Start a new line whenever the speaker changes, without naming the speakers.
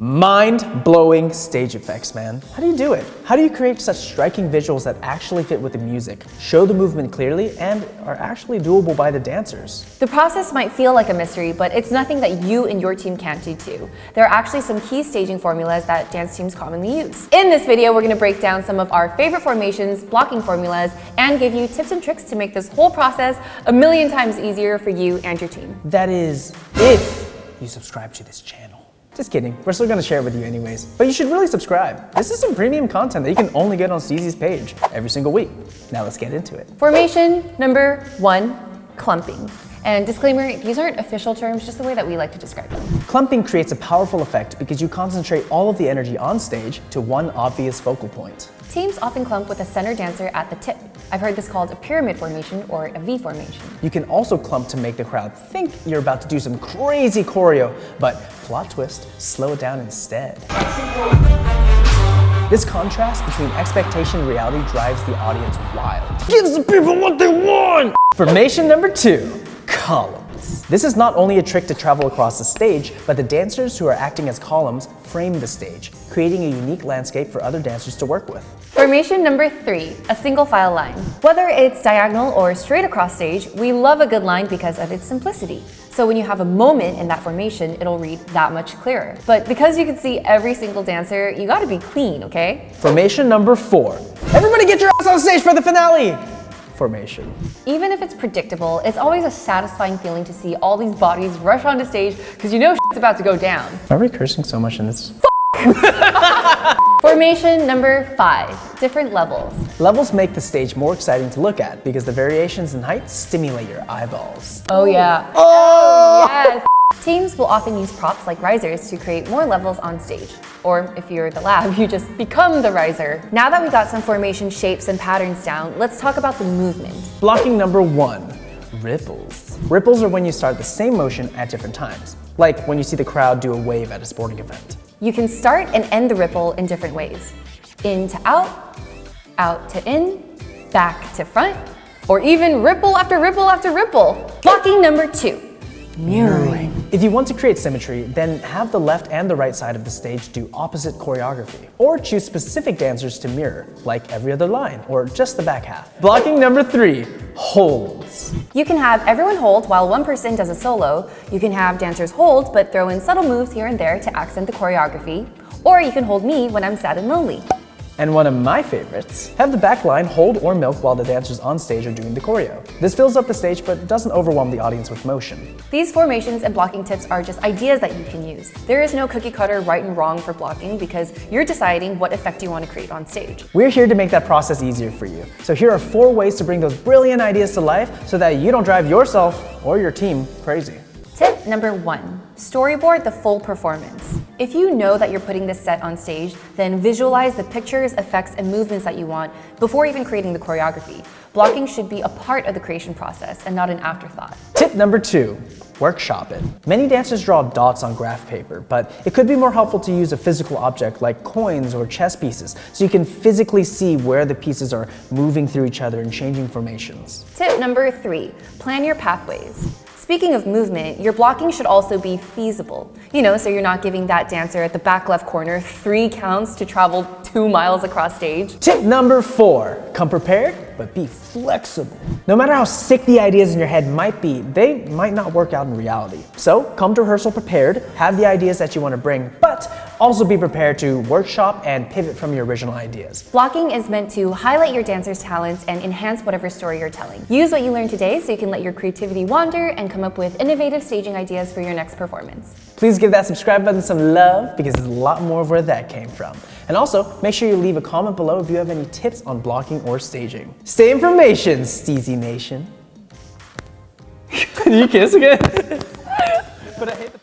Mind-blowing stage effects, man. How do you do it? How do you create such striking visuals that actually fit with the music, show the movement clearly, and are actually doable by the dancers?
The process might feel like a mystery, but it's nothing that you and your team can't do too. There are actually some key staging formulas that dance teams commonly use. In this video, we're going to break down some of our favorite formations, blocking formulas, and give you tips and tricks to make this whole process a million times easier for you and your team.
That is, if you subscribe to this channel. Just kidding, we're still gonna share it with you anyways. But you should really subscribe. This is some premium content that you can only get on STEEZY's page every single week. Now let's get into it.
Formation number 1, clumping. And disclaimer, these aren't official terms, just the way that we like to describe them.
Clumping creates a powerful effect because you concentrate all of the energy on stage to one obvious focal point.
Teams often clump with a center dancer at the tip. I've heard this called a pyramid formation or a V formation.
You can also clump to make the crowd think you're about to do some crazy choreo, but plot twist, slow it down instead. This contrast between expectation and reality drives the audience wild. Gives the people what they want! Formation number 2, columns. This is not only a trick to travel across the stage, but the dancers who are acting as columns frame the stage, creating a unique landscape for other dancers to work with.
Formation number 3, a single file line. Whether it's diagonal or straight across stage, we love a good line because of its simplicity. So when you have a moment in that formation, it'll read that much clearer. But because you can see every single dancer, you gotta be clean, okay?
Formation number 4. Everybody get your ass on stage for the finale! Formation.
Even if it's predictable, it's always a satisfying feeling to see all these bodies rush onto stage because you know shit's about to go down.
Are we cursing so much in this?
Formation number 5, different levels.
Levels make the stage more exciting to look at because the variations in height stimulate your eyeballs.
Oh yeah. Oh yes. Teams will often use props like risers to create more levels on stage. Or if you're the lab, you just become the riser. Now that we got some formation shapes and patterns down, let's talk about the movement.
Blocking number 1, ripples. Ripples are when you start the same motion at different times, like when you see the crowd do a wave at a sporting event.
You can start and end the ripple in different ways. In to out to in, back to front, or even ripple after ripple after ripple. Blocking number 2. Mirroring.
If you want to create symmetry, then have the left and the right side of the stage do opposite choreography. Or choose specific dancers to mirror, like every other line, or just the back half. Blocking number 3, holds.
You can have everyone hold while one person does a solo. You can have dancers hold, but throw in subtle moves here and there to accent the choreography. Or you can hold me when I'm sad and lonely.
And one of my favorites, have the back line hold or milk while the dancers on stage are doing the choreo. This fills up the stage but doesn't overwhelm the audience with motion.
These formations and blocking tips are just ideas that you can use. There is no cookie cutter right and wrong for blocking because you're deciding what effect you want to create on stage.
We're here to make that process easier for you. So here are 4 ways to bring those brilliant ideas to life so that you don't drive yourself or your team crazy.
Tip number 1, storyboard the full performance. If you know that you're putting this set on stage, then visualize the pictures, effects, and movements that you want before even creating the choreography. Blocking should be a part of the creation process and not an afterthought.
Tip number 2, workshop it. Many dancers draw dots on graph paper, but it could be more helpful to use a physical object like coins or chess pieces so you can physically see where the pieces are moving through each other and changing formations.
Tip number 3, plan your pathways. Speaking of movement, your blocking should also be feasible. So you're not giving that dancer at the back left corner 3 counts to travel 2 miles across stage.
Tip number 4, come prepared, but be flexible. No matter how sick the ideas in your head might be, they might not work out in reality. So come to rehearsal prepared, have the ideas that you want to bring, but also be prepared to workshop and pivot from your original ideas.
Blocking is meant to highlight your dancer's talents and enhance whatever story you're telling. Use what you learned today so you can let your creativity wander and come up with innovative staging ideas for your next performance.
Please give that subscribe button some love because there's a lot more of where that came from. And also, make sure you leave a comment below if you have any tips on blocking or staging. Stay information, STEEZY Nation. Did you kiss again? But I hate the